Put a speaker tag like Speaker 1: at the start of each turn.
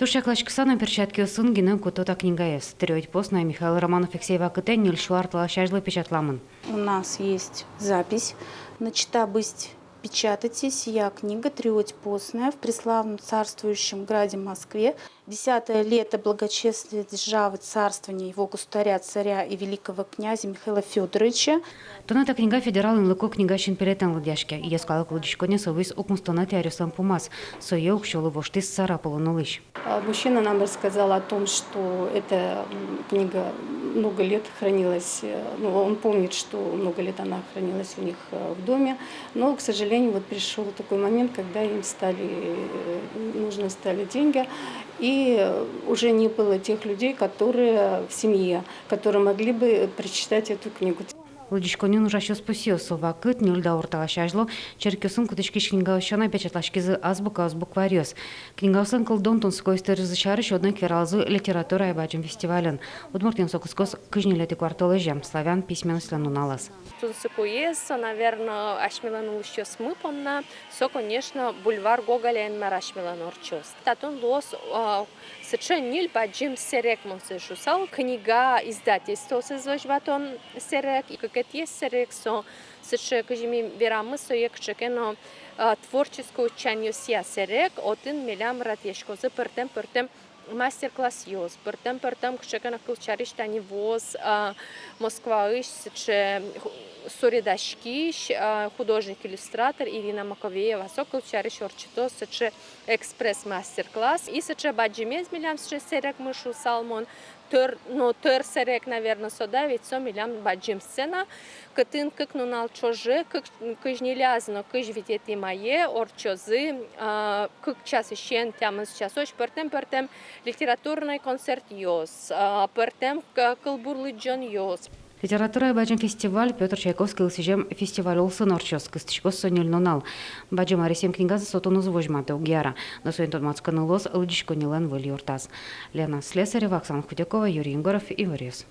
Speaker 1: Тушаклач Ксана перчатки усын гинем кутота книгаес. Треть постная Михаил Романов Фиксеева Кытен Нильшуартла шажлы печатламын.
Speaker 2: У нас есть запись. Начата быть печатати сия книга «Треть постная» в преславном царствующем граде Москве. 10-е лето благочестия державы царствования его государя, царя и великого князя Михаила Федоровича.
Speaker 1: Тоната книга федерал инлыко книга шинпелетен ладяшке. Я сказала кладичконе совыс окмустонати арюсан пумас. Сое укшолы воштис сарапало нулыш.
Speaker 3: Мужчина нам рассказал о том, что эта книга много лет хранилась, он помнит, что много лет она хранилась у них в доме, но, к сожалению, вот пришел такой момент, когда им нужны стали деньги, и уже не было тех людей, которые в семье, которые могли бы прочитать эту книгу.
Speaker 1: Ладичконен уже еще спасил сова кыт нюльда ортала шажло. Черкесын кутышкиш книга ощана печатлашкизы азбука азбуквариос. Книга усан колдон тонской истории зачарыш одной квералзы литература и баджим фестивален. Удмуртин сокускос кыжнилети кварталы жем славян письменность ленуналас.
Speaker 4: Тут сыкуеса, наверное, ашмилану еще смыпомна. Со, конечно, бульвар Гоголя энмар ашмилану орчост. Татун лос сычениль баджим серек монсешусал. Книга издательство сызвожбатон серек. И как это есть серек, со сыче кажими верамы соекчекено творческую учанию сия серек. Один милям ратешкозы пертем мастер-класс йоз. Пертем кчекена кулчариш тани воз Москва ищ сыче Суридашкиш, художник-иллюстратор Ирина Маковеева, сокол чариш орчито сыче экспресс-мастер-класс. И сыче баджимез милям сыче серек мышу салмон. Тер серек, наверное, содавить, со милям баджим сцена. Кытын кык нунал чоже, кыж нелязно, кыж видети мае, орчозы, кык час ищен тямын часоч, пертем литературный концерт йоз, пертем кылбурлы джон йоз.
Speaker 1: Литература и баджим фестиваль Петр Чайковский лысижем фестиваль олсын орчос кыстышкос сонил нонал. Баджим арисем книгазы сотону звожматы угяра. Но соин тот мацканы лос лыдишко нилен выль юртаз. Лена Слесарева, Оксана Худякова, Юрий Егоров и Варис.